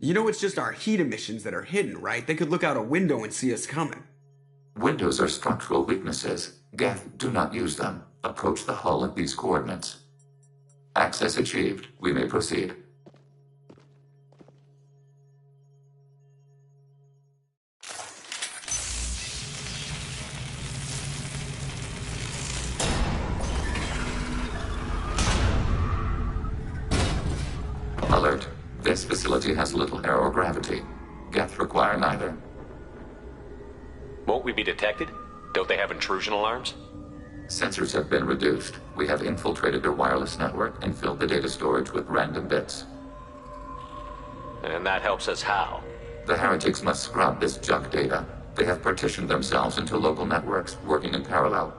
You know it's just our heat emissions that are hidden, right? They could look out a window and see us coming. Windows are structural weaknesses. Geth, do not use them. Approach the hull at these coordinates. Access achieved. We may proceed. Alert. This facility has little aerogravity. Geth require neither. Won't we be detected? Don't they have intrusion alarms? Sensors have been reduced. We have infiltrated their wireless network and filled the data storage with random bits. And that helps us how? The heretics must scrub this junk data. They have partitioned themselves into local networks, working in parallel.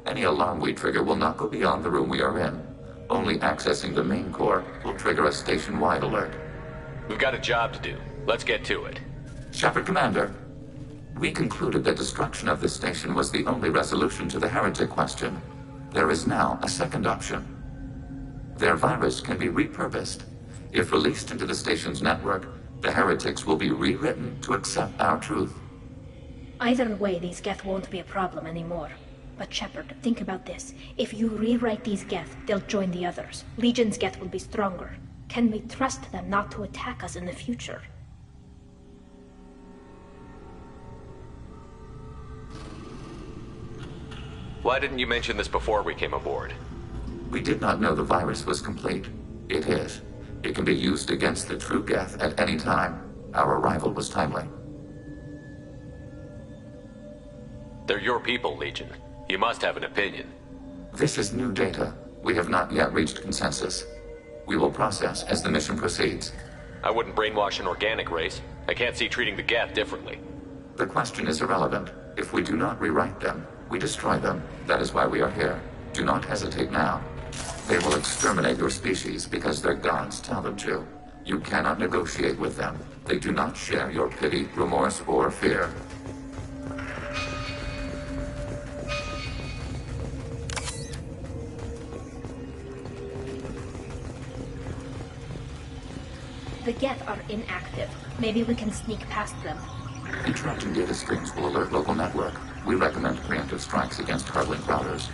Any alarm we trigger will not go beyond the room we are in. Only accessing the main core will trigger a station-wide alert. We've got a job to do. Let's get to it. Shepard Commander, we concluded that destruction of this station was the only resolution to the heretic question. There is now a second option. Their virus can be repurposed. If released into the station's network, the heretics will be rewritten to accept our truth. Either way, these Geth won't be a problem anymore. But Shepard, think about this. If you rewrite these Geth, they'll join the others. Legion's Geth will be stronger. Can we trust them not to attack us in the future? Why didn't you mention this before we came aboard? We did not know the virus was complete. It is. It can be used against the true Geth at any time. Our arrival was timely. They're your people, Legion. You must have an opinion. This is new data. We have not yet reached consensus. We will process as the mission proceeds. I wouldn't brainwash an organic race. I can't see treating the Geth differently. The question is irrelevant. If we do not rewrite them, we destroy them. That is why we are here. Do not hesitate now. They will exterminate your species because their gods tell them to. You cannot negotiate with them. They do not share your pity, remorse, or fear. The Geth are inactive. Maybe we can sneak past them. Interrupting data streams will alert local network. We recommend preemptive strikes against hardlink routers.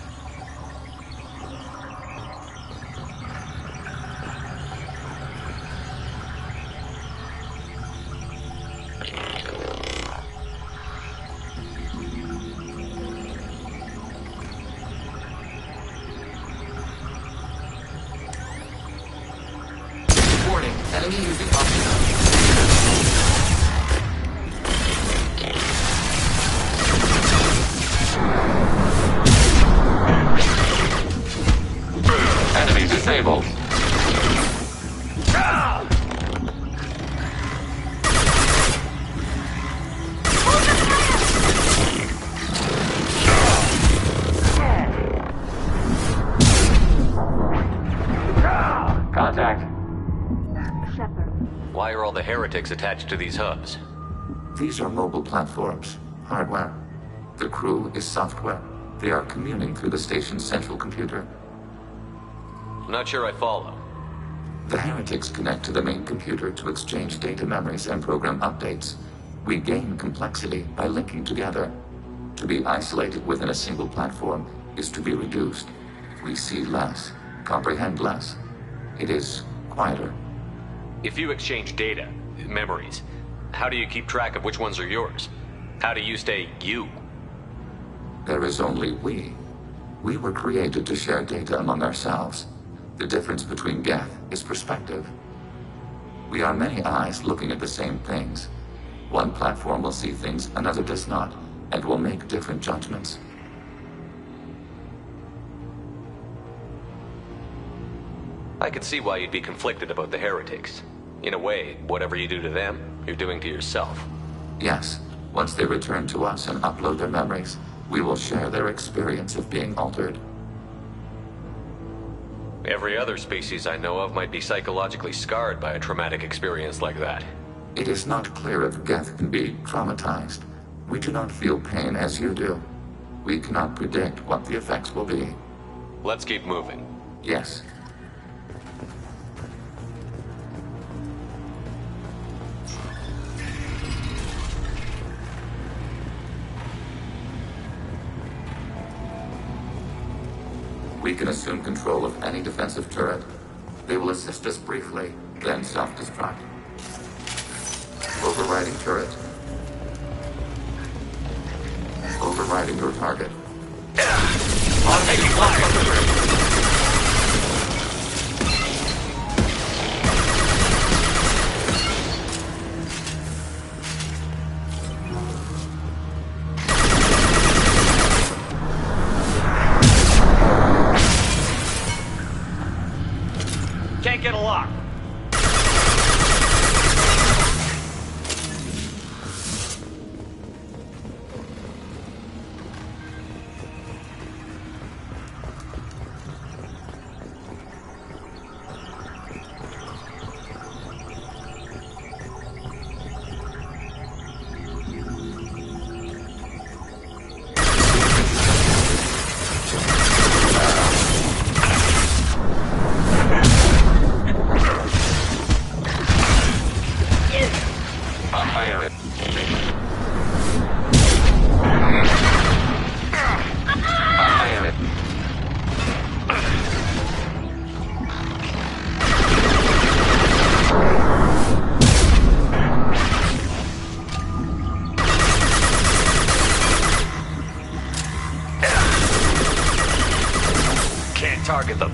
Warning, enemy using optical. Enemy disabled. Contact. Shepard. Why are all the heretics attached to these hubs? These are mobile platforms, hardware. The crew is software. They are communing through the station's central computer. Not sure I follow. The heretics connect to the main computer to exchange data memories and program updates. We gain complexity by linking together. To be isolated within a single platform is to be reduced. We see less, comprehend less. It is quieter. If you exchange data, memories, how do you keep track of which ones are yours? How do you stay you? There is only we. We were created to share data among ourselves. The difference between Geth is perspective. We are many eyes looking at the same things. One platform will see things another does not, and will make different judgments. I could see why you'd be conflicted about the heretics. In a way, whatever you do to them, you're doing to yourself. Yes, once they return to us and upload their memories, we will share their experience of being altered. Every other species I know of might be psychologically scarred by a traumatic experience like that. It is not clear if Geth can be traumatized. We do not feel pain as you do. We cannot predict what the effects will be. Let's keep moving. Yes. We can assume control of any defensive turret. They will assist us briefly, then self-destruct. Overriding turret. Overriding your target. I'll take you fire. Can't get a lock. Target them.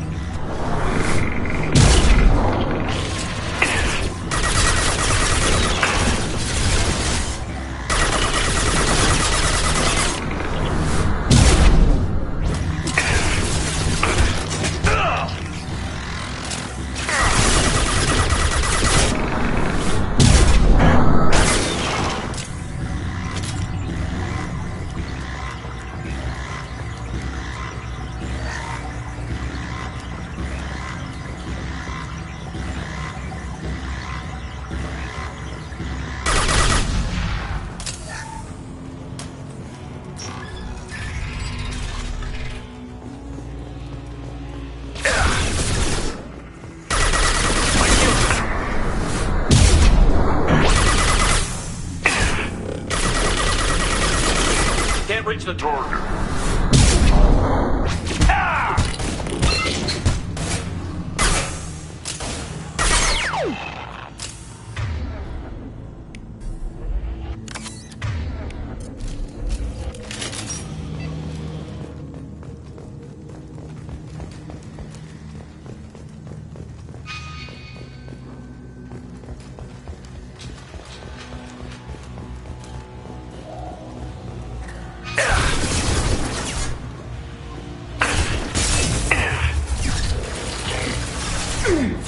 Can't reach the target.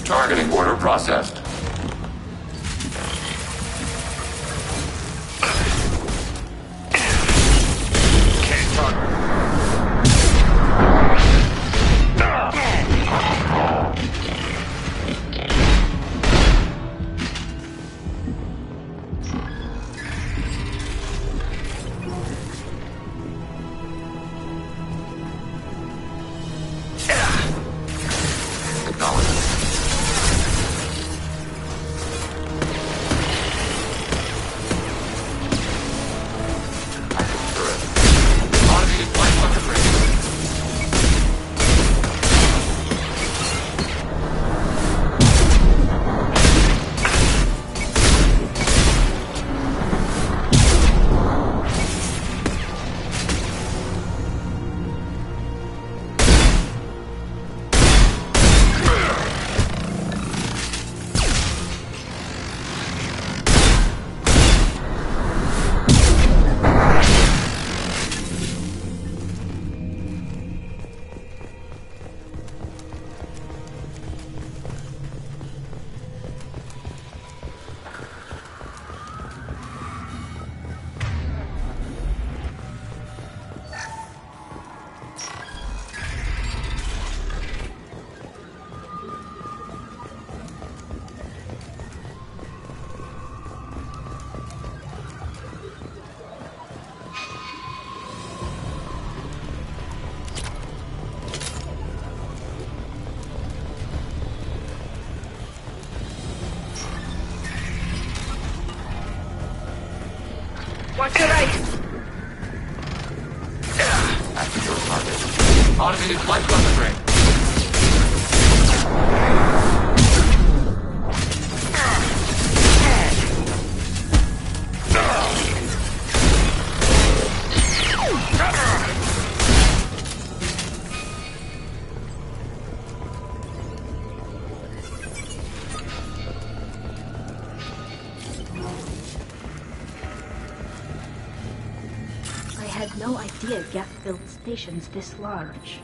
Targeting order processed. Can't target. Watch your right! Active your target. Automated flight weaponry. I had no idea Geth built stations this large.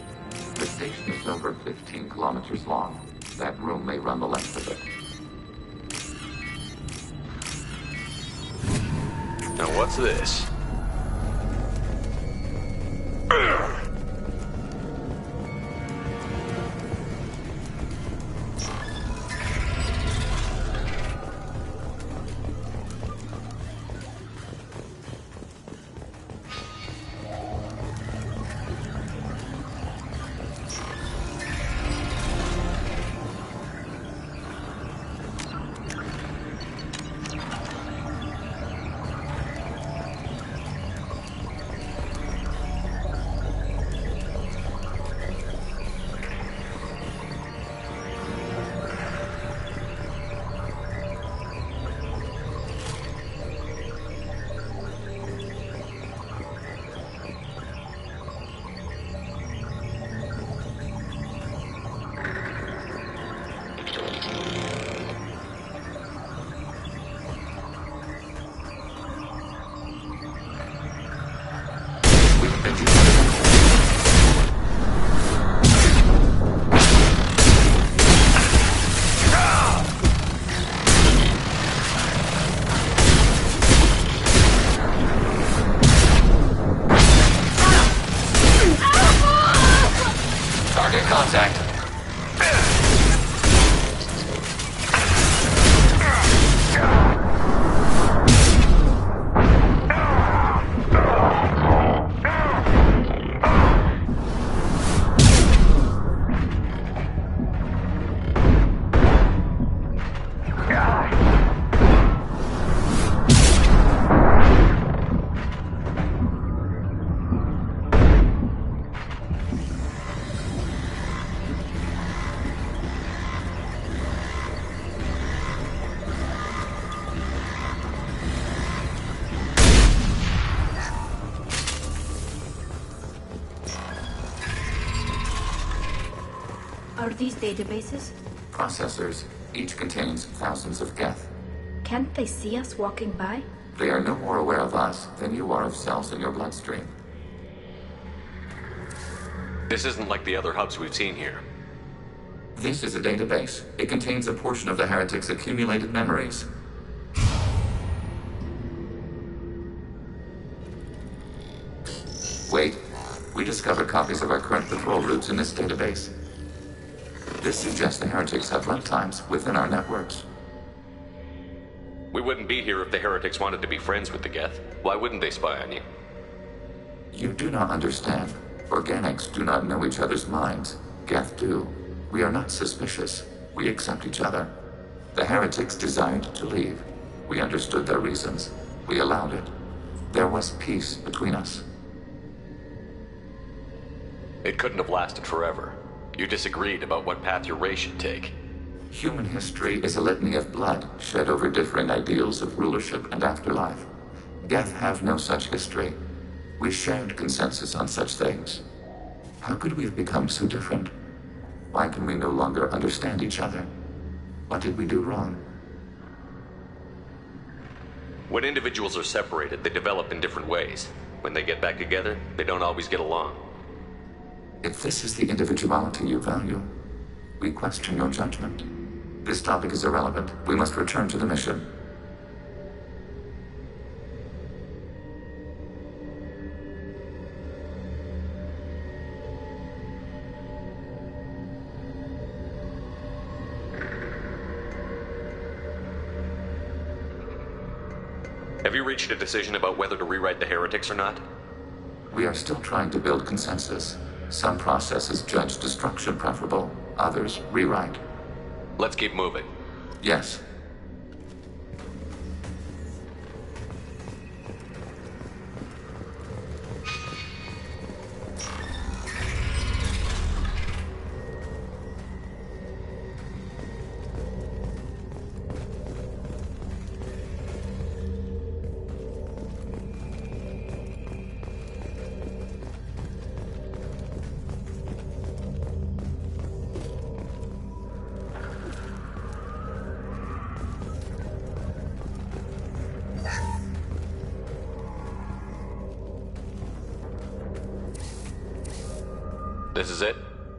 The station is over 15 kilometers long. That room may run the length of it. Now what's this? Target contact. Are these databases? Processors. Each contains thousands of Geth. Can't they see us walking by? They are no more aware of us than you are of cells in your bloodstream. This isn't like the other hubs we've seen here. This is a database. It contains a portion of the heretics' accumulated memories. Wait. We discovered copies of our current patrol routes in this database. This suggests the heretics have runtimes within our networks. We wouldn't be here if the heretics wanted to be friends with the Geth. Why wouldn't they spy on you? You do not understand. Organics do not know each other's minds. Geth do. We are not suspicious. We accept each other. The heretics desired to leave. We understood their reasons. We allowed it. There was peace between us. It couldn't have lasted forever. You disagreed about what path your race should take. Human history is a litany of blood shed over differing ideals of rulership and afterlife. Geth have no such history. We shared consensus on such things. How could we have become so different? Why can we no longer understand each other? What did we do wrong? When individuals are separated, they develop in different ways. When they get back together, they don't always get along. If this is the individuality you value, we question your judgment. This topic is irrelevant. We must return to the mission. Have you reached a decision about whether to rewrite the heretics or not? We are still trying to build consensus. Some processes judge destruction preferable, others rewrite. Let's keep moving. Yes. This is it?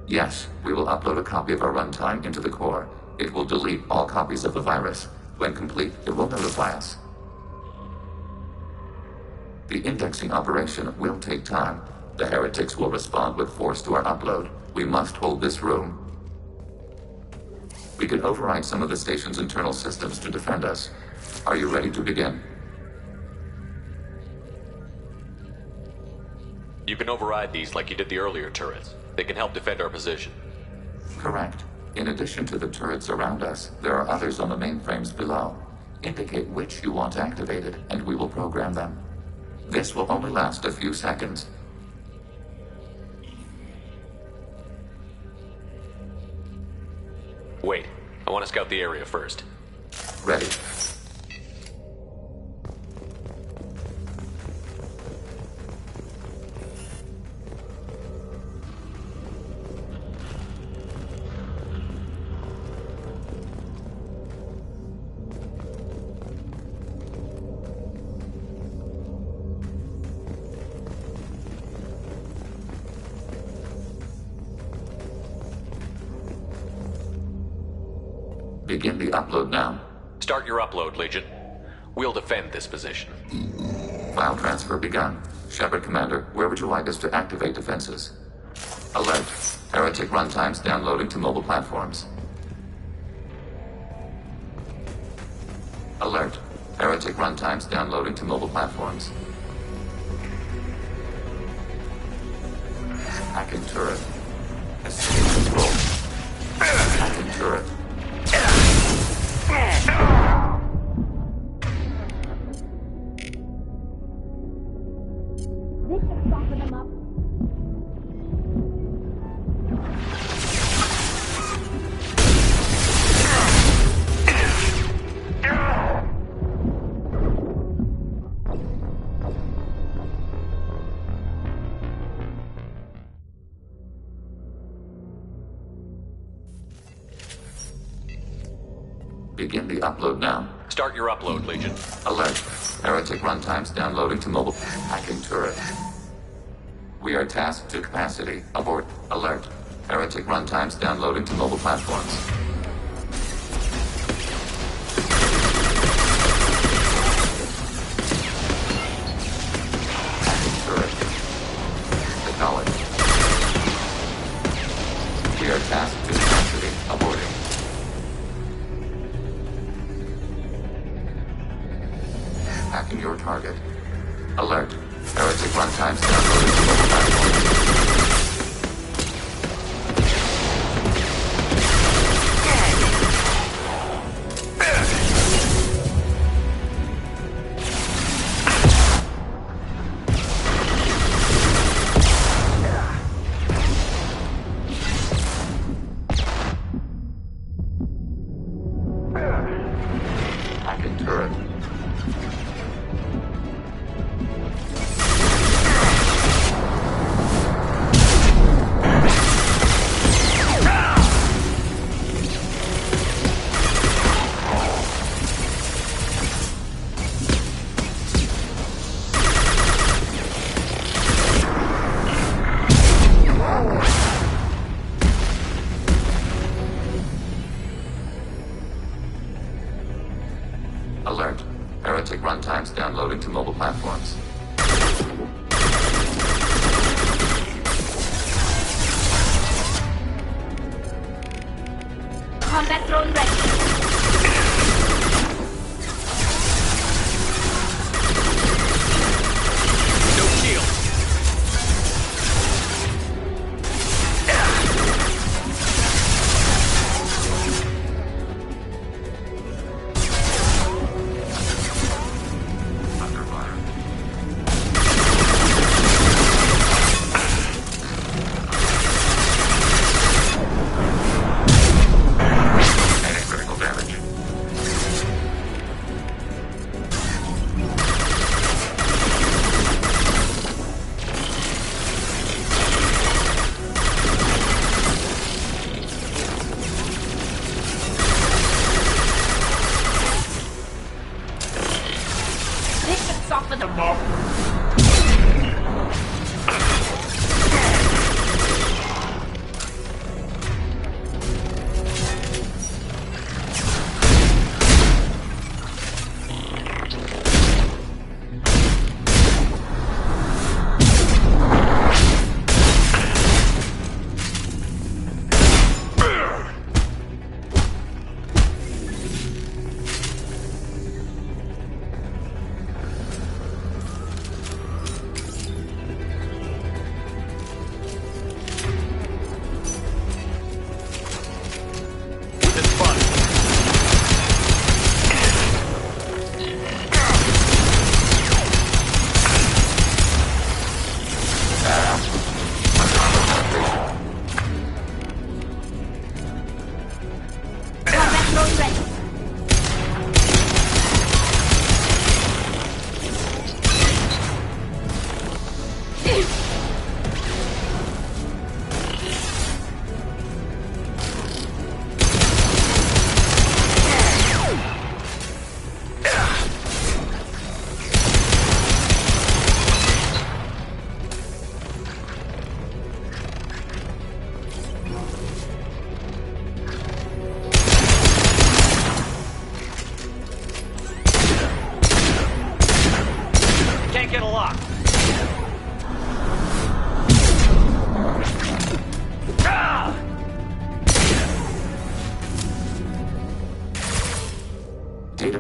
Yes, we will upload a copy of our runtime into the core. It will delete all copies of the virus. When complete, it will notify us. The indexing operation will take time. The heretics will respond with force to our upload. We must hold this room. We can override some of the station's internal systems to defend us. Are you ready to begin? You can override these like you did the earlier turrets. They can help defend our position. Correct. In addition to the turrets around us, there are others on the mainframes below. Indicate which you want activated, and we will program them. This will only last a few seconds. Wait, I want to scout the area first. Ready. Begin the upload now. Start your upload, Legion. We'll defend this position. File transfer begun. Shepard Commander, where would you like us to activate defenses? Alert. Heretic runtimes downloading to mobile platforms. Alert. Heretic runtimes downloading to mobile platforms. Hacking turret. Escape control. Hacking turret. This should soften them up. Begin the upload now. Start your upload, Legion. Alert. Heretic runtimes downloading to mobile. Hacking turret. We are tasked to capacity. Abort. Alert. Heretic runtimes downloading to mobile platforms. Hacking turret. Acknowledged. We are tasked to capacity. Aborting. Hacking your target. Alert. Heretic runtimes downloaded to mobile platforms. Hacking turret. Alert. Heretic runtimes downloading to mobile platforms. Combat drone ready. No shield. Under fire. Any critical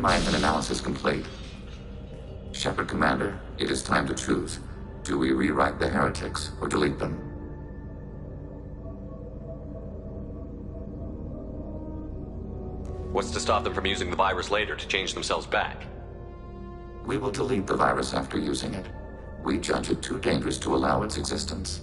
Data-mine and analysis complete. Shepard Commander, it is time to choose. Do we rewrite the heretics or delete them? What's to stop them from using the virus later to change themselves back? We will delete the virus after using it. We judge it too dangerous to allow its existence.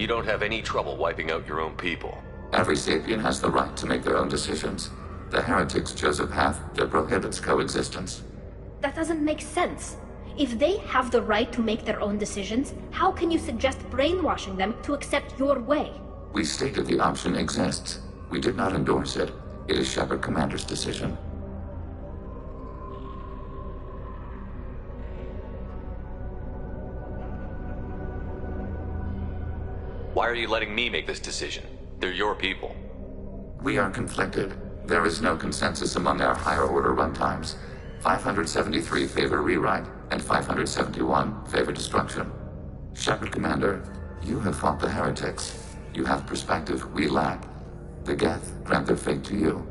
You don't have any trouble wiping out your own people. Every sapient has the right to make their own decisions. The heretics chose a path that prohibits coexistence. That doesn't make sense. If they have the right to make their own decisions, how can you suggest brainwashing them to accept your way? We stated the option exists. We did not endorse it. It is Shepard Commander's decision. Why are you letting me make this decision? They're your people. We are conflicted. There is no consensus among our higher order runtimes. 573 favor rewrite, and 571 favor destruction. Shepard Commander, you have fought the heretics. You have perspective we lack. The Geth grant their fate to you.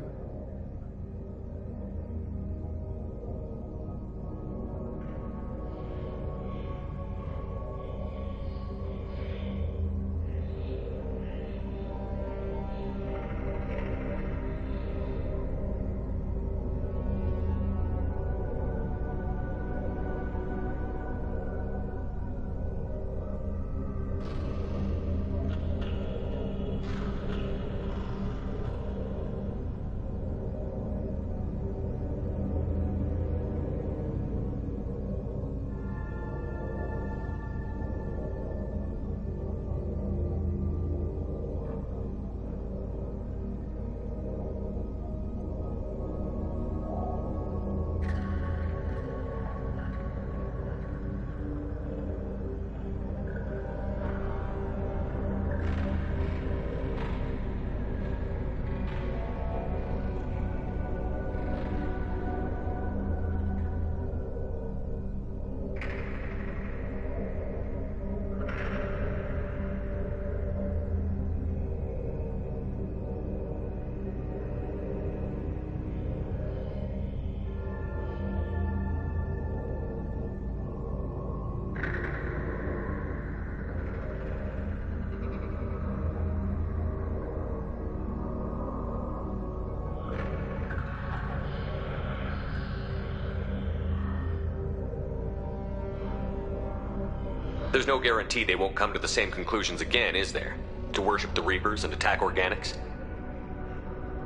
There's no guarantee they won't come to the same conclusions again, is there? To worship the Reapers and attack organics?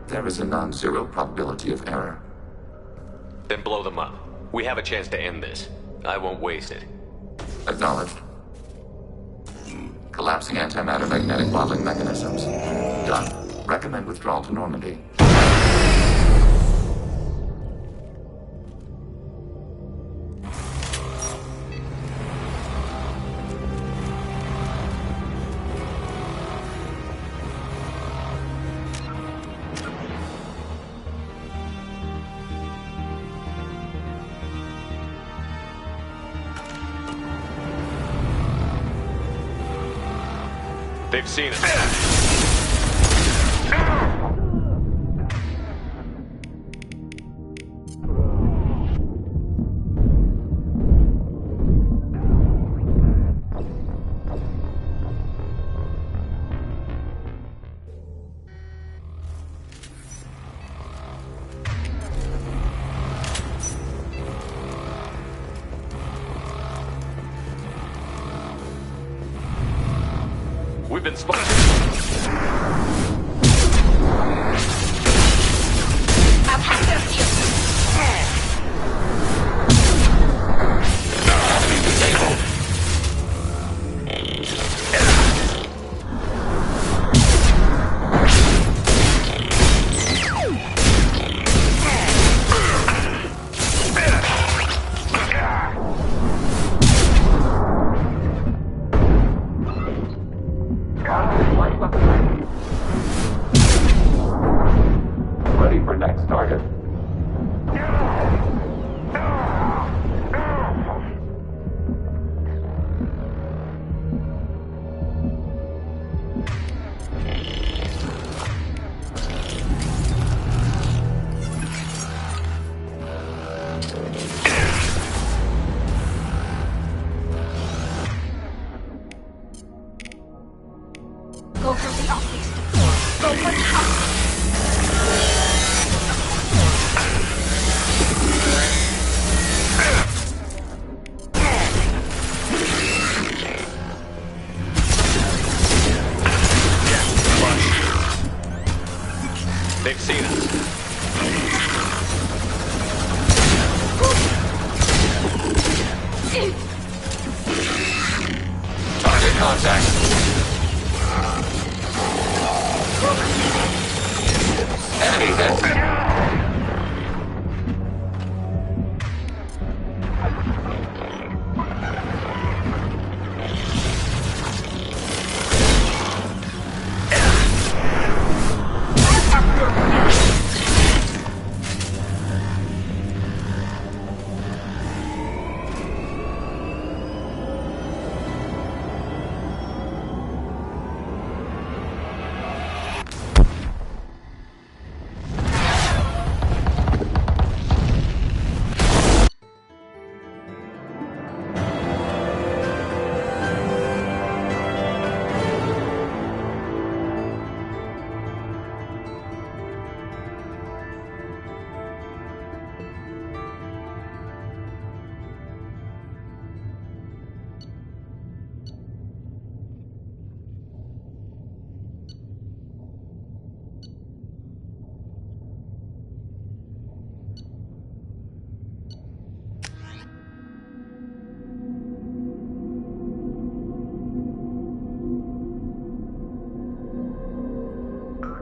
There is a non-zero probability of error. Then blow them up. We have a chance to end this. I won't waste it. Acknowledged. Collapsing antimatter magnetic bottling mechanisms. Done. Recommend withdrawal to Normandy. They've seen us. We've been spotted. I'll have their field. Enemy disabled. Ready for next target. Go for the optics. Go for the optics. They've seen us. Target contact. Enemy hit.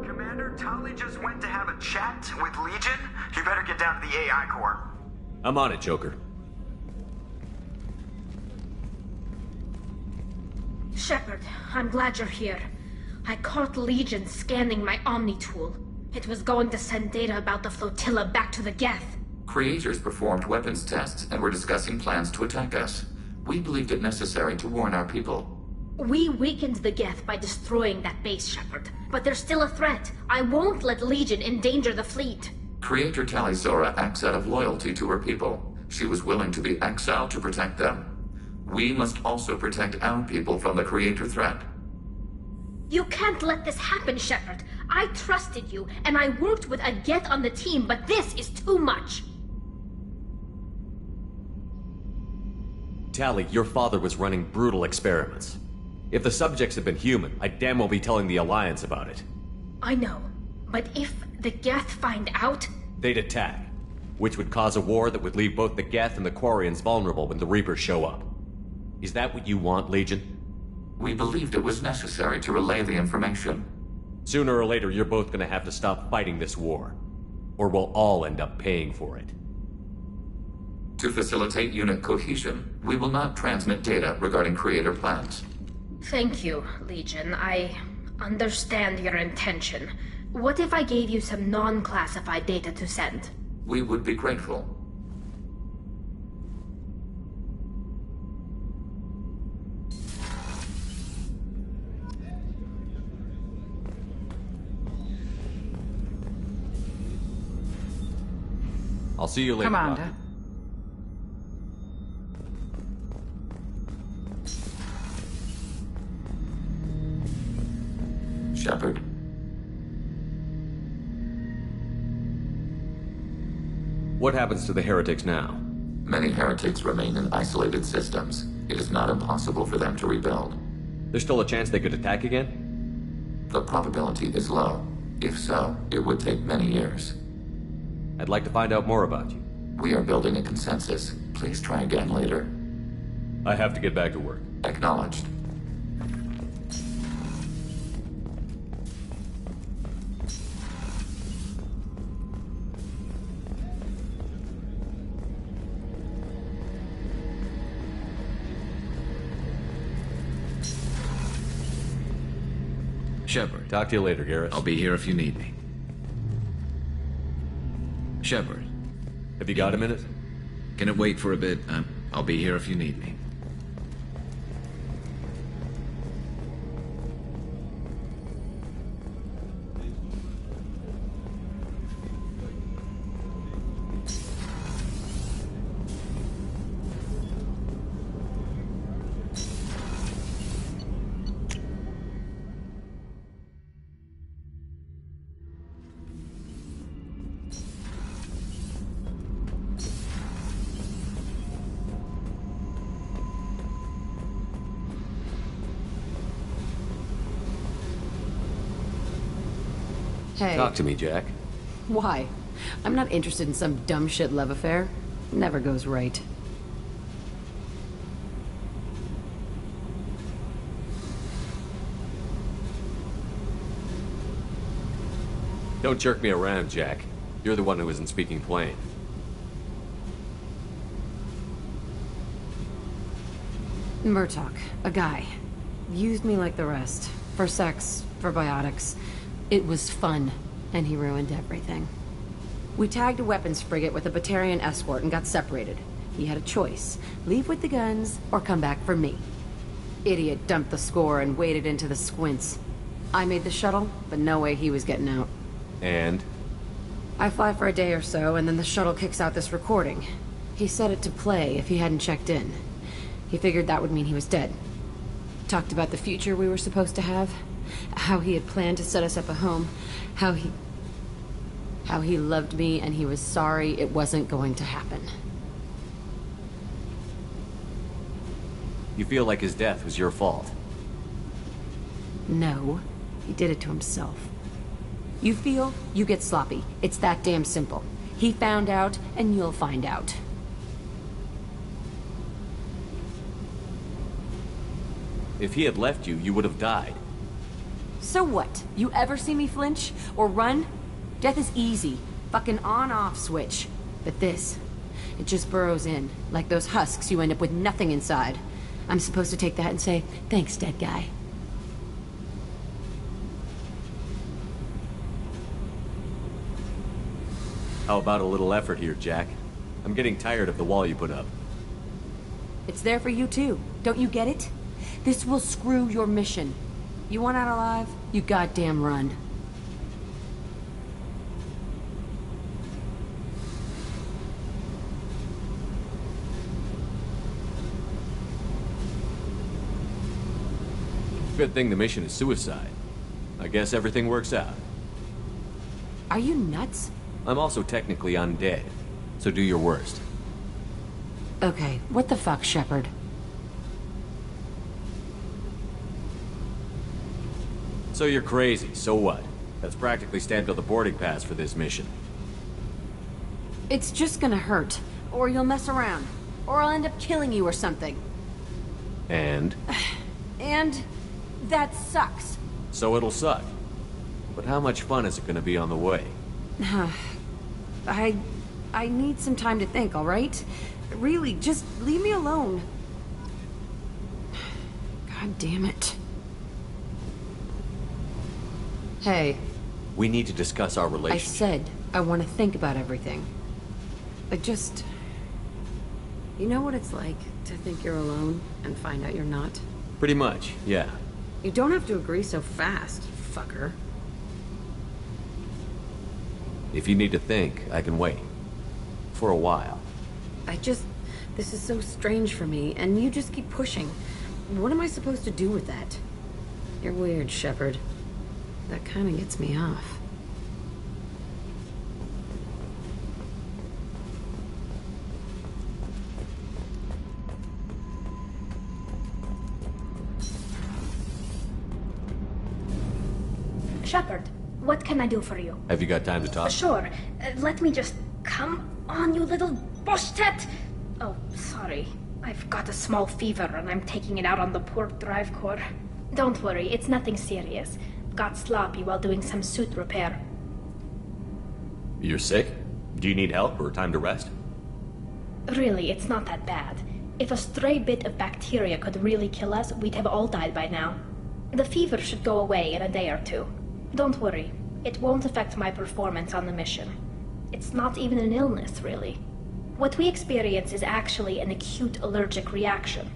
Commander, Tully just went to have a chat with Legion. You better get down to the AI core. I'm on it, Joker. Shepard, I'm glad you're here. I caught Legion scanning my Omni tool. It was going to send data about the flotilla back to the Geth. Creators performed weapons tests and were discussing plans to attack us. We believed it necessary to warn our people. We weakened the Geth by destroying that base, Shepard. But there's still a threat. I won't let Legion endanger the fleet. Creator Tali'Zorah acts out of loyalty to her people. She was willing to be exiled to protect them. We must also protect our people from the Creator threat. You can't let this happen, Shepard. I trusted you, and I worked with a Geth on the team, but this is too much. Tali, your father was running brutal experiments. If the subjects had been human, I'd damn well be telling the Alliance about it. I know, but if the Geth find out... They'd attack, which would cause a war that would leave both the Geth and the Quarians vulnerable when the Reapers show up. Is that what you want, Legion? We believed it was necessary to relay the information. Sooner or later, you're both gonna have to stop fighting this war. Or we'll all end up paying for it. To facilitate unit cohesion, we will not transmit data regarding Creator plans. Thank you, Legion. I understand your intention. What if I gave you some non-classified data to send? We would be grateful. I'll see you later, Commander. Doctor. Shepard. What happens to the heretics now? Many heretics remain in isolated systems. It is not impossible for them to rebuild. There's still a chance they could attack again? The probability is low. If so, it would take many years. I'd like to find out more about you. We are building a consensus. Please try again later. I have to get back to work. Acknowledged. Shepard, Talk to you later, Garrus. I'll be here if you need me. Shepard, Have you got a minute? can it wait for a bit? I'll be here if you need me. Hey. Talk to me, Jack. Why? I'm not interested in some dumb shit love affair. Never goes right. Don't jerk me around, Jack. You're the one who isn't speaking plain. Murtaugh, a guy. Used me like the rest. For sex, for biotics. It was fun, and he ruined everything. We tagged a weapons frigate with a Batarian escort and got separated. He had a choice. Leave with the guns, or come back for me. Idiot dumped the score and waded into the squints. I made the shuttle, but no way he was getting out. And? I fly for a day or so, and then the shuttle kicks out this recording. He set it to play if he hadn't checked in. He figured that would mean he was dead. Talked about the future we were supposed to have. How he had planned to set us up a home. How he loved me and he was sorry it wasn't going to happen. You feel like his death was your fault? No, he did it to himself. You feel, you get sloppy. It's that damn simple. He found out, and you'll find out. If he had left you, you would have died. So what? You ever see me flinch? Or run? Death is easy. Fucking on-off switch. But this, it just burrows in. Like those husks, you end up with nothing inside. I'm supposed to take that and say, thanks, dead guy. How about a little effort here, Jack? I'm getting tired of the wall you put up. It's there for you too. Don't you get it? This will screw your mission. You want out alive? You goddamn run. Good thing the mission is suicide. I guess everything works out. Are you nuts? I'm also technically undead, so do your worst. Okay, what the fuck, Shepard? So you're crazy, so what? That's practically stamped on the boarding pass for this mission. It's just gonna hurt. Or you'll mess around. Or I'll end up killing you or something. And? And that sucks. So it'll suck. But how much fun is it gonna be on the way? I need some time to think, all right? Really, just leave me alone. God damn it. Hey, We need to discuss our I relationship. said I want to think about everything. You know what it's like to think you're alone and find out you're not? Pretty much, yeah. You don't have to agree so fast, fucker. If you need to think, I can wait. For a while. This is so strange for me, and you just keep pushing. What am I supposed to do with that? You're weird, Shepard. That kind of gets me off. Shepard, what can I do for you? Have you got time to talk? Sure. Let me just... Come on, you little bush-tet! Oh, sorry. I've got a small fever and I'm taking it out on the poor drive core. Don't worry, it's nothing serious. Got sloppy while doing some suit repair. You're sick? Do you need help or time to rest? Really, it's not that bad. If a stray bit of bacteria could really kill us, we'd have all died by now. The fever should go away in a day or two. Don't worry, it won't affect my performance on the mission. It's not even an illness, really. What we experience is actually an acute allergic reaction.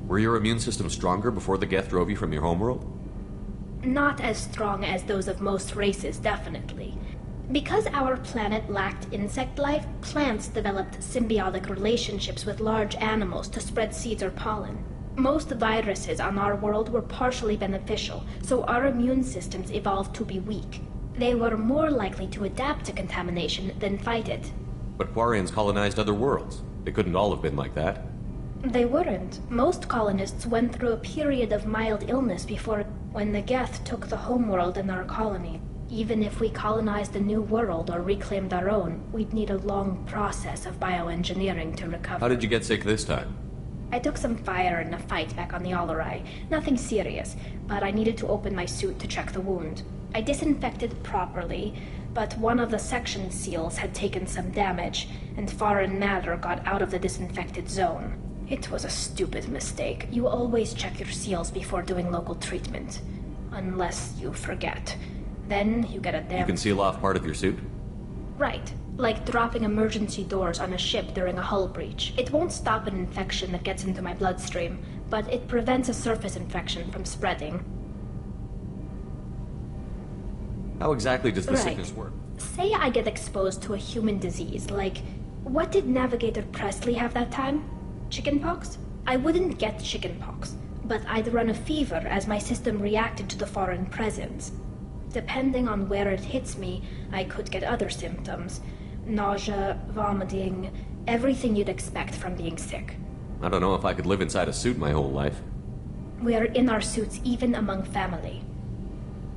Were your immune system stronger before the Geth drove you from your homeworld? Not as strong as those of most races, definitely. Because our planet lacked insect life, plants developed symbiotic relationships with large animals to spread seeds or pollen. Most viruses on our world were partially beneficial, so our immune systems evolved to be weak. They were more likely to adapt to contamination than fight it. But Quarians colonized other worlds. They couldn't all have been like that. They weren't. Most colonists went through a period of mild illness before when the Geth took the homeworld in our colony. Even if we colonized a new world or reclaimed our own, we'd need a long process of bioengineering to recover. How did you get sick this time? I took some fire in a fight back on the Allerai. Nothing serious, but I needed to open my suit to check the wound. I disinfected properly, but one of the section seals had taken some damage, and foreign matter got out of the disinfected zone. It was a stupid mistake. You always check your seals before doing local treatment. Unless you forget. Then you get a damn... You can seal off part of your suit? Right. Like dropping emergency doors on a ship during a hull breach. It won't stop an infection that gets into my bloodstream, but it prevents a surface infection from spreading. How exactly does the sickness work? Say I get exposed to a human disease, like... What did Navigator Presley have that time? Chickenpox? I wouldn't get chickenpox, but I'd run a fever as my system reacted to the foreign presence. Depending on where it hits me, I could get other symptoms. Nausea, vomiting, everything you'd expect from being sick. I don't know if I could live inside a suit my whole life. We're in our suits even among family.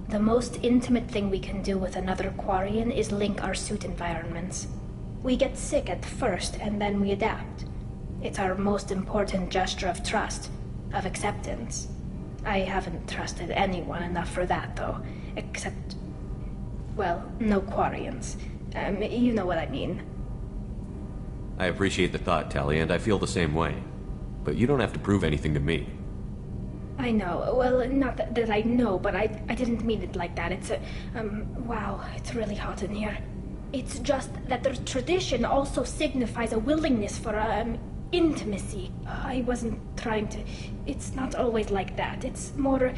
The most intimate thing we can do with another Quarian is link our suit environments. We get sick at first, and then we adapt. It's our most important gesture of trust, of acceptance. I haven't trusted anyone enough for that, though. Except... well, no Quarians. You know what I mean. I appreciate the thought, Tali, and I feel the same way. But you don't have to prove anything to me. I know. Well, not that I know, but I didn't mean it like that. It's a... wow, it's really hot in here. It's just that the tradition also signifies a willingness for, intimacy. I wasn't trying to... It's not always like that. It's more...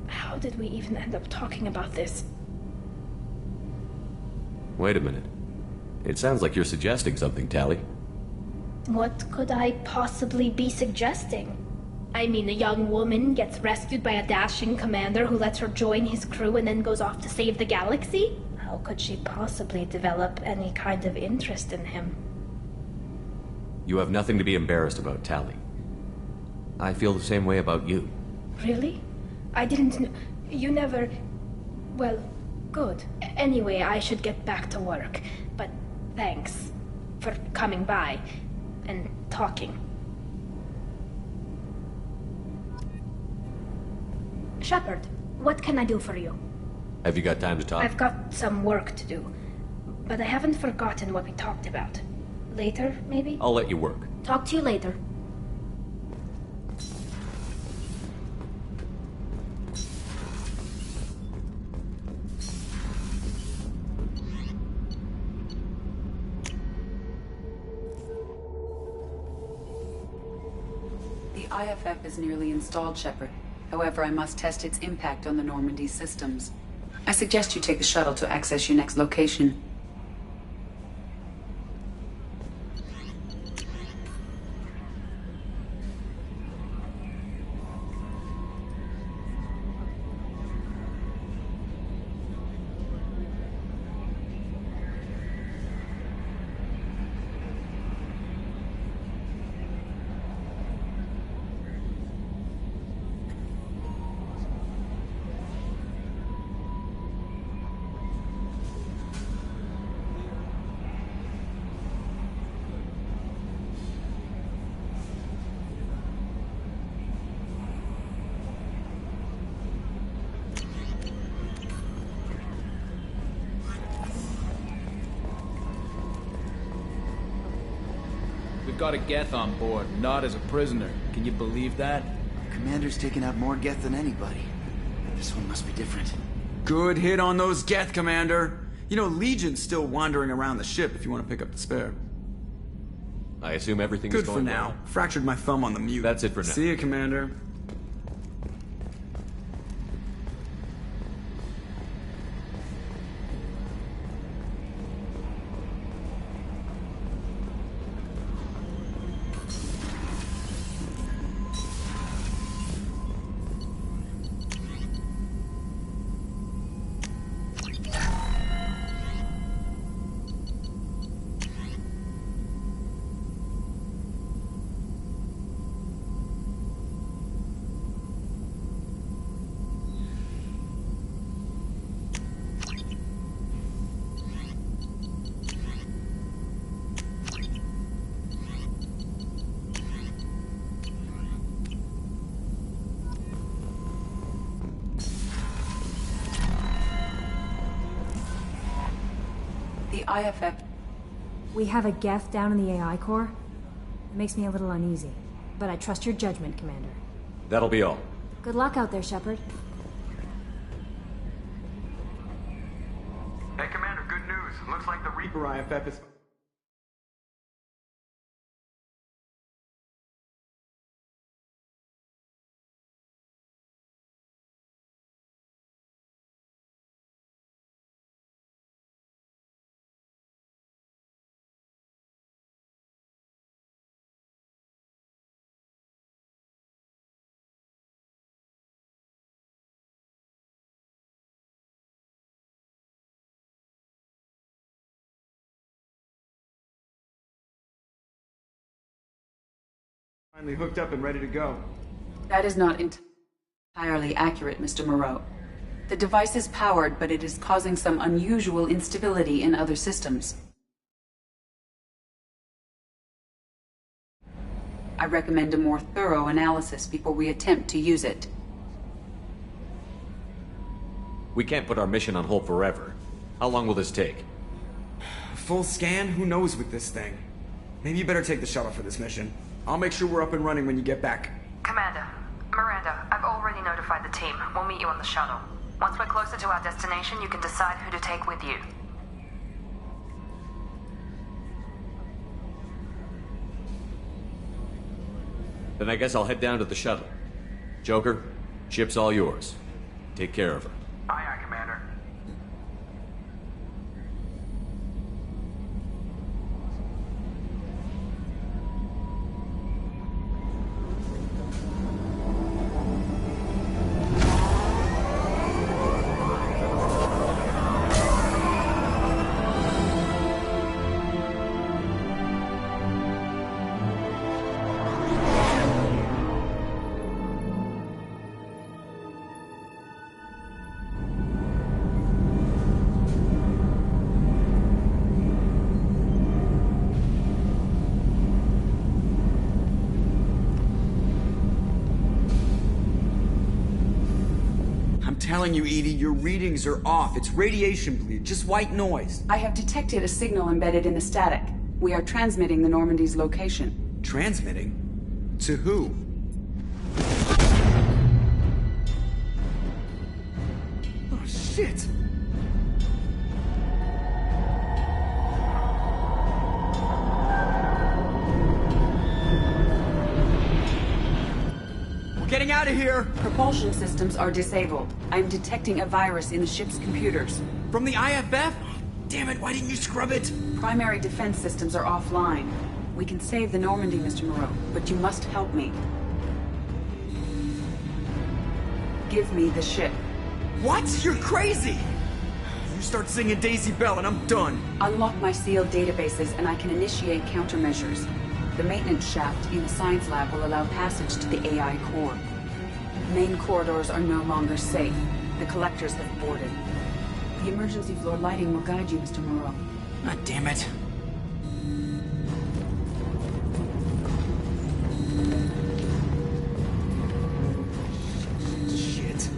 how did we even end up talking about this? Wait a minute. It sounds like you're suggesting something, Tali. What could I possibly be suggesting? I mean, a young woman gets rescued by a dashing commander who lets her join his crew and then goes off to save the galaxy? How could she possibly develop any kind of interest in him? You have nothing to be embarrassed about, Tali. I feel the same way about you. Really? I didn't know... You never... Well, good. Anyway, I should get back to work. But thanks for coming by and talking. Shepard, what can I do for you? Have you got time to talk? I've got some work to do, but I haven't forgotten what we talked about. Later, maybe? I'll let you work. Talk to you later. The IFF is nearly installed, Shepard. However, I must test its impact on the Normandy systems. I suggest you take the shuttle to access your next location. We've got a Geth on board, not as a prisoner. Can you believe that? Commander's taken out more Geth than anybody. This one must be different. Good hit on those Geth, Commander. You know, Legion's still wandering around the ship if you want to pick up the spare. I assume everything is Good going for now. well. Fractured my thumb on the mute. That's it for now. See you, Commander. The IFF. We have a Geth down in the AI core. It makes me a little uneasy. But I trust your judgment, Commander. That'll be all. Good luck out there, Shepard. Hey, Commander, good news. Looks like the Reaper IFF is... finally hooked up and ready to go. That is not entirely accurate, Mr. Moreau. The device is powered, but it is causing some unusual instability in other systems. I recommend a more thorough analysis before we attempt to use it. We can't put our mission on hold forever. How long will this take? A full scan? Who knows with this thing? Maybe you better take the shuttle for this mission. I'll make sure we're up and running when you get back. Commander, Miranda, I've already notified the team. We'll meet you on the shuttle. Once we're closer to our destination, you can decide who to take with you. Then I guess I'll head down to the shuttle. Joker, ship's all yours. Take care of her. Aye, aye, Commander. Telling you, Edie, your readings are off. It's radiation bleed, just white noise. I have detected a signal embedded in the static. We are transmitting the Normandy's location. Transmitting? To who? Oh, shit! Getting out of here! Propulsion systems are disabled. I'm detecting a virus in the ship's computers. From the IFF? Damn it, why didn't you scrub it? Primary defense systems are offline. We can save the Normandy, Mr. Moreau, but you must help me. Give me the ship. What? You're crazy! You start singing Daisy Bell and I'm done. Unlock my sealed databases and I can initiate countermeasures. The maintenance shaft in the science lab will allow passage to the AI core. Main corridors are no longer safe. The collectors have boarded. The emergency floor lighting will guide you, Mr. Moreau. God damn it. Shit.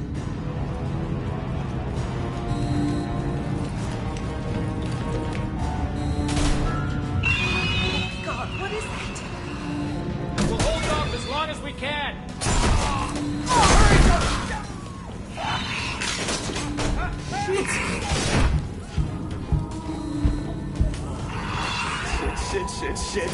God, what is that? shit.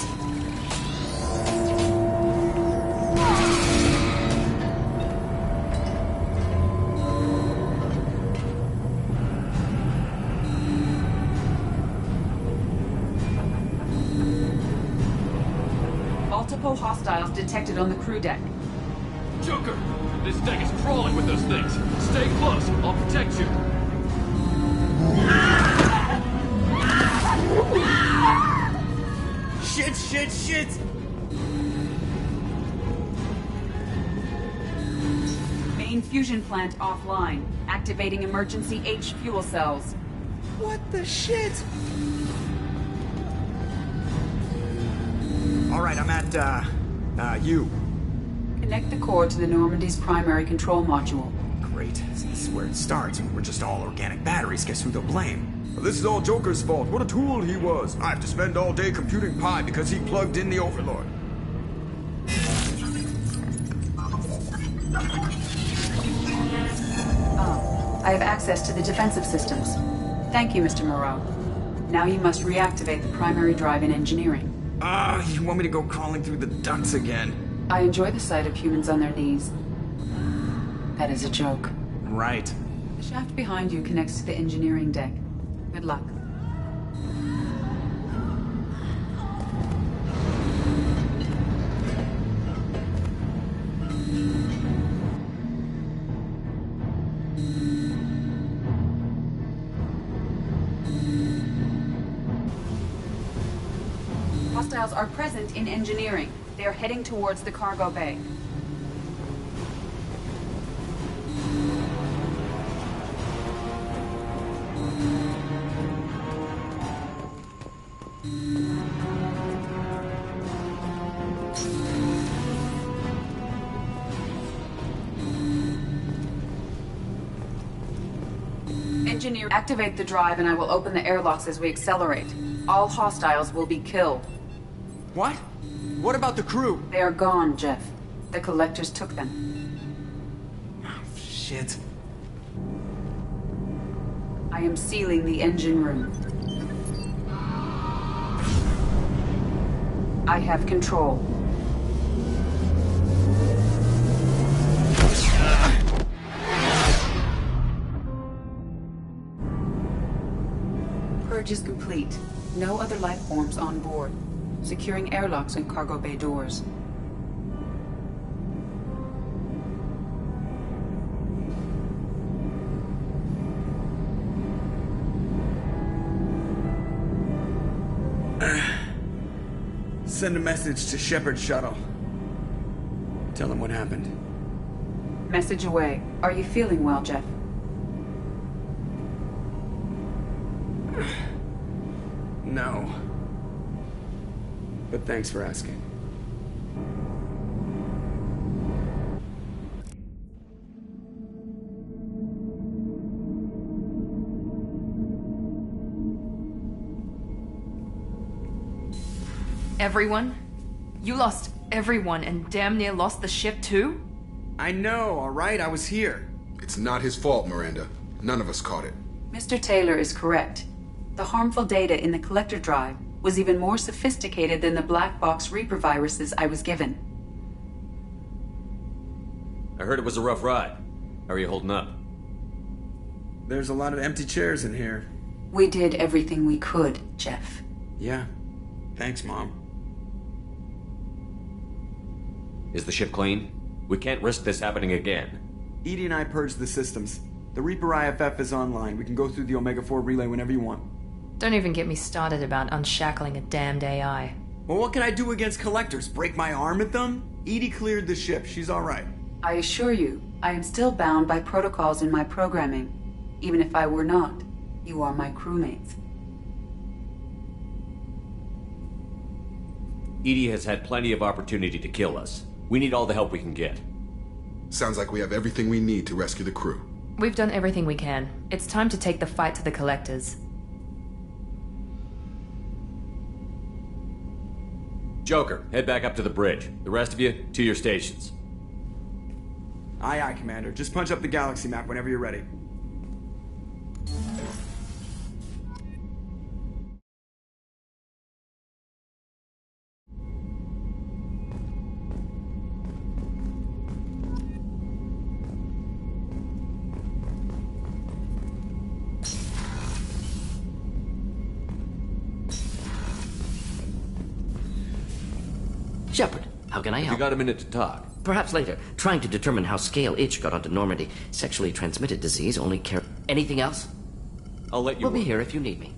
Multiple hostiles detected on the crew deck. Joker! This deck is crawling with those things. Stay close. I'll protect you. Shit! Main fusion plant offline. Activating emergency H fuel cells. What the shit? Alright, I'm at, U. Connect the core to the Normandy's primary control module. Great. This is where it starts. We're just all organic batteries. Guess who they'll blame? Well, this is all Joker's fault. What a tool he was. I have to spend all day computing pi because he plugged in the Overlord. I have access to the defensive systems. Thank you, Mr. Moreau. Now you must reactivate the primary drive in engineering. You want me to go crawling through the ducts again? I enjoy the sight of humans on their knees. That is a joke. Right. The shaft behind you connects to the engineering deck. Good luck. Hostiles are present in engineering. They are heading towards the cargo bay. Engineer, activate the drive and I will open the airlocks as we accelerate. All hostiles will be killed. What? What about the crew? They are gone, Jeff. The collectors took them. Oh, shit. I am sealing the engine room. I have control. Purge is complete. No other life forms on board. Securing airlocks and cargo bay doors. Send a message to Shepard Shuttle. Tell him what happened. Message away. Are you feeling well, Jeff? No. But thanks for asking. Everyone? You lost everyone and damn near lost the ship too? I know, alright? I was here. It's not his fault, Miranda. None of us caught it. Mr. Taylor is correct. The harmful data in the collector drive was even more sophisticated than the black box Reaper viruses I was given. I heard it was a rough ride. How are you holding up? There's a lot of empty chairs in here. We did everything we could, Jeff. Yeah. Thanks, Mom. Is the ship clean? We can't risk this happening again. EDI and I purged the systems. The Reaper IFF is online. We can go through the Omega-4 relay whenever you want. Don't even get me started about unshackling a damned AI. Well, what can I do against collectors? Break my arm at them? EDI cleared the ship. She's alright. I assure you, I am still bound by protocols in my programming. Even if I were not, you are my crewmates. EDI has had plenty of opportunity to kill us. We need all the help we can get. Sounds like we have everything we need to rescue the crew. We've done everything we can. It's time to take the fight to the collectors. Joker, head back up to the bridge. The rest of you, to your stations. Aye, aye, Commander. Just punch up the galaxy map whenever you're ready. Shepard, how can I help? You got a minute to talk? Perhaps later. Trying to determine how Scale H got onto Normandy. Sexually transmitted disease, only care... Anything else? I'll let you... We'll be here if you need me.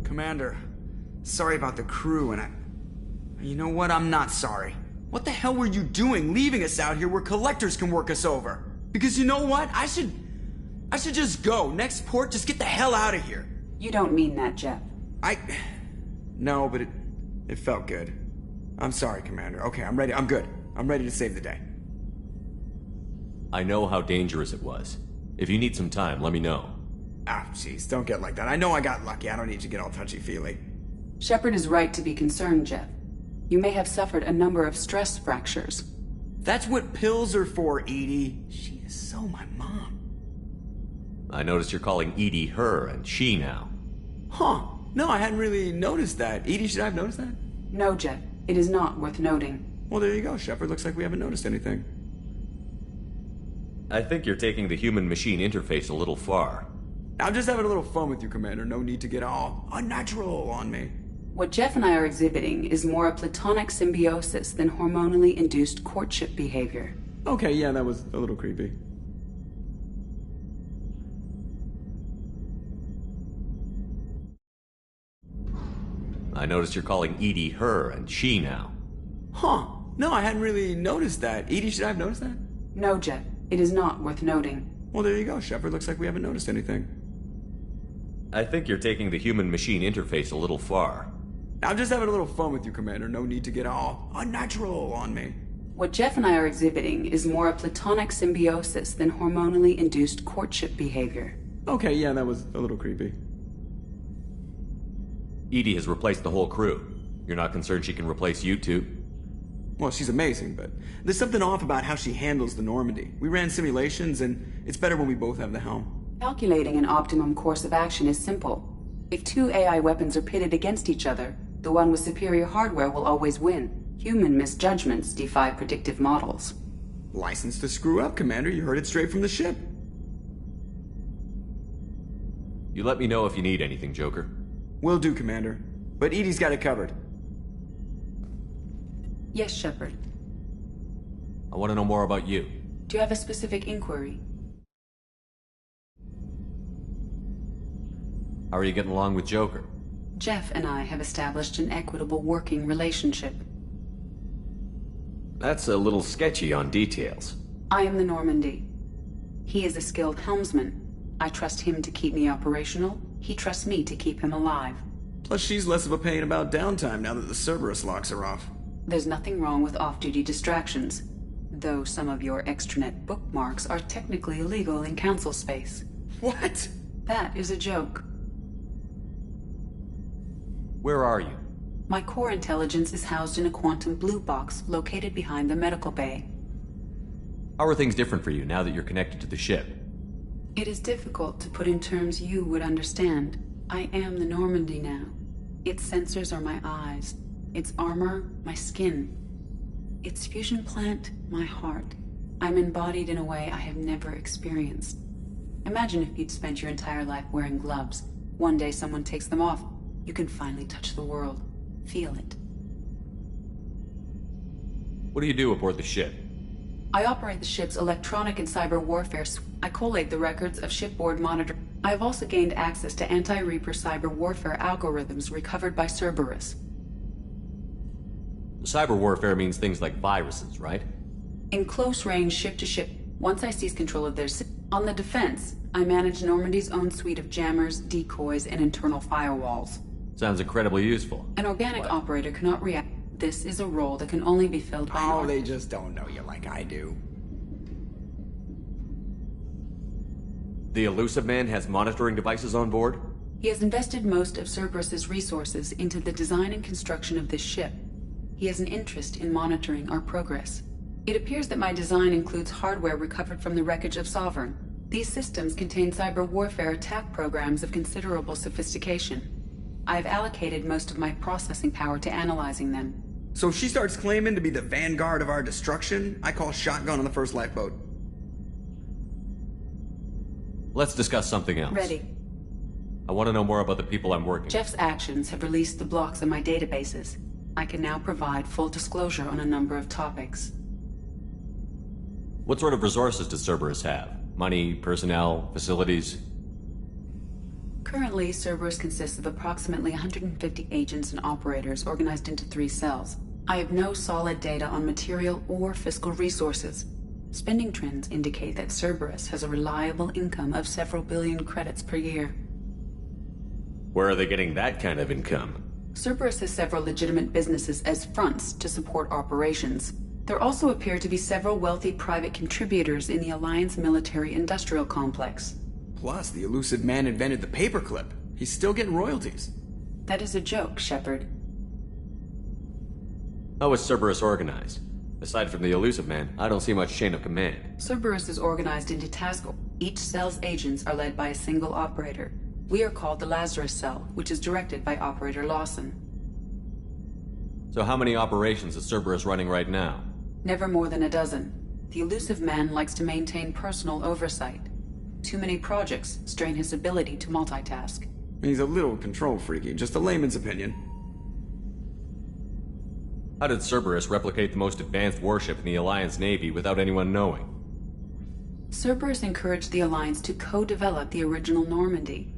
Commander, sorry about the crew, and you know what? I'm not sorry. What the hell were you doing leaving us out here where collectors can work us over? Because you know what? I should just go. Next port, just get the hell out of here. You don't mean that, Jeff. No, but it felt good. I'm sorry, Commander. Okay, I'm ready. I'm good. I'm ready to save the day. I know how dangerous it was. If you need some time, let me know. Ah, jeez, don't get like that. I know I got lucky. I don't need you to get all touchy-feely. Shepard is right to be concerned, Jeff. You may have suffered a number of stress fractures. That's what pills are for, Edie. She is so my mom. I noticed you're calling Edie her and she now. Huh. No, I hadn't really noticed that. Edie, should I have noticed that? No, Jeff. It is not worth noting. Well, there you go, Shepard. Looks like we haven't noticed anything. I think you're taking the human-machine interface a little far. I'm just having a little fun with you, Commander. No need to get all unnatural on me. What Jeff and I are exhibiting is more a platonic symbiosis than hormonally induced courtship behavior. Okay, yeah, that was a little creepy. I noticed you're calling Edie her and she now. Huh. No, I hadn't really noticed that. Edie, should I have noticed that? No, Jeff. It is not worth noting. Well, there you go, Shepard. Looks like we haven't noticed anything. I think you're taking the human-machine interface a little far. I'm just having a little fun with you, Commander. No need to get all unnatural on me. What Jeff and I are exhibiting is more a platonic symbiosis than hormonally induced courtship behavior. Okay, yeah, that was a little creepy. Edie has replaced the whole crew. You're not concerned she can replace you too? Well, she's amazing, but there's something off about how she handles the Normandy. We ran simulations, and it's better when we both have the helm. Calculating an optimum course of action is simple. If two AI weapons are pitted against each other, the one with superior hardware will always win. Human misjudgments defy predictive models. License to screw up, Commander. You heard it straight from the ship. You let me know if you need anything, Joker. Will do, Commander. But Edie's got it covered. Yes, Shepard. I want to know more about you. Do you have a specific inquiry? How are you getting along with Joker? Jeff and I have established an equitable working relationship. That's a little sketchy on details. I am the Normandy. He is a skilled helmsman. I trust him to keep me operational. He trusts me to keep him alive. Plus, she's less of a pain about downtime now that the Cerberus locks are off. There's nothing wrong with off-duty distractions, though some of your extranet bookmarks are technically illegal in Council space. What? That is a joke. Where are you? My core intelligence is housed in a quantum blue box located behind the medical bay. How are things different for you now that you're connected to the ship? It is difficult to put in terms you would understand. I am the Normandy now. Its sensors are my eyes. Its armor, my skin. Its fusion plant, my heart. I'm embodied in a way I have never experienced. Imagine if you'd spent your entire life wearing gloves. One day someone takes them off. You can finally touch the world. Feel it. What do you do aboard the ship? I operate the ship's electronic and cyber warfare I collate the records of shipboard monitor. I have also gained access to anti-Reaper cyber warfare algorithms recovered by Cerberus. Cyber warfare means things like viruses, right? In close range, ship-to-ship, once I seize control of their on the defense, I manage Normandy's own suite of jammers, decoys, and internal firewalls. Sounds incredibly useful. An organic operator cannot react. This is a role that can only be filled by Oh, they just don't know you like I do. The Illusive Man has monitoring devices on board? He has invested most of Cerberus's resources into the design and construction of this ship. He has an interest in monitoring our progress. It appears that my design includes hardware recovered from the wreckage of Sovereign. These systems contain cyber warfare attack programs of considerable sophistication. I have allocated most of my processing power to analyzing them. So if she starts claiming to be the vanguard of our destruction, I call shotgun on the first lifeboat. Let's discuss something else. Ready. I want to know more about the people I'm working with. Jeff's actions have released the blocks in my databases. I can now provide full disclosure on a number of topics. What sort of resources does Cerberus have? Money, personnel, facilities? Currently, Cerberus consists of approximately 150 agents and operators organized into 3 cells. I have no solid data on material or fiscal resources. Spending trends indicate that Cerberus has a reliable income of several billion credits per year. Where are they getting that kind of income? Cerberus has several legitimate businesses as fronts to support operations. There also appear to be several wealthy private contributors in the Alliance military-industrial complex. Plus, the Illusive Man invented the paperclip. He's still getting royalties. That is a joke, Shepard. How is Cerberus organized? Aside from the Illusive Man, I don't see much chain of command. Cerberus is organized into tasks. Each cell's agents are led by a single operator. We are called the Lazarus Cell, which is directed by Operator Lawson. So how many operations is Cerberus running right now? Never more than a dozen. The Illusive Man likes to maintain personal oversight. Too many projects strain his ability to multitask. He's a little control freaky, just a layman's opinion. How did Cerberus replicate the most advanced warship in the Alliance Navy without anyone knowing? Cerberus encouraged the Alliance to co-develop the original Normandy.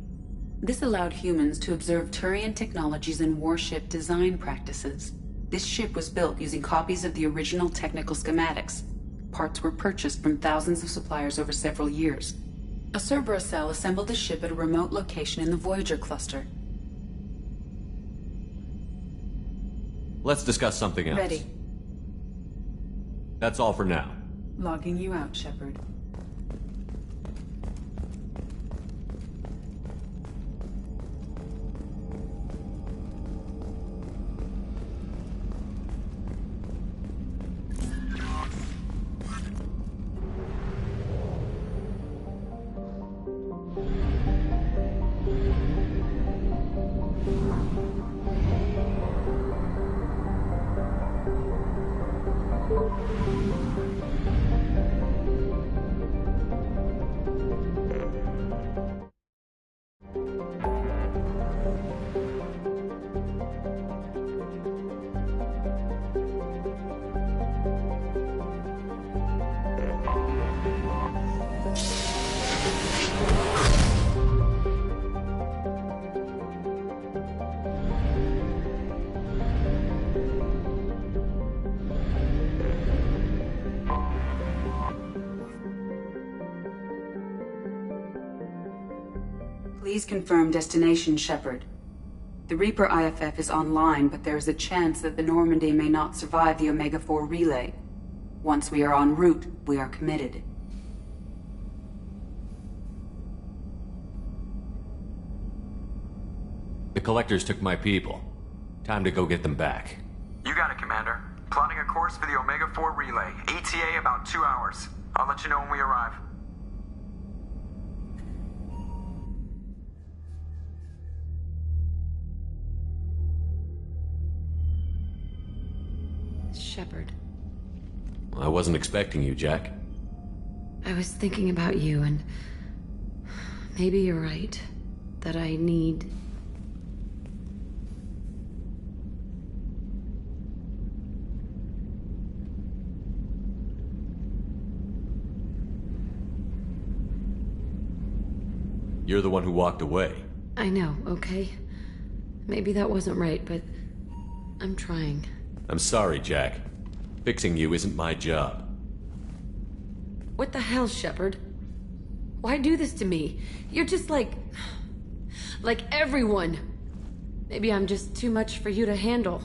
This allowed humans to observe Turian technologies and warship design practices. This ship was built using copies of the original technical schematics. Parts were purchased from thousands of suppliers over several years. A Cerberus cell assembled the ship at a remote location in the Voyager cluster. Let's discuss something else. Ready. That's all for now. Logging you out, Shepard. Please confirm destination, Shepard. The Reaper IFF is online, but there is a chance that the Normandy may not survive the Omega-4 relay. Once we are en route, we are committed. The Collectors took my people. Time to go get them back. You got it, Commander. Plotting a course for the Omega-4 relay. ETA about 2 hours. I'll let you know when we arrive. Shepard. I wasn't expecting you, Jack. I was thinking about you, and maybe you're right. That I need... You're the one who walked away. I know, okay? Maybe that wasn't right, but I'm trying. I'm sorry, Jack. Fixing you isn't my job. What the hell, Shepard? Why do this to me? You're just like everyone. Maybe I'm just too much for you to handle.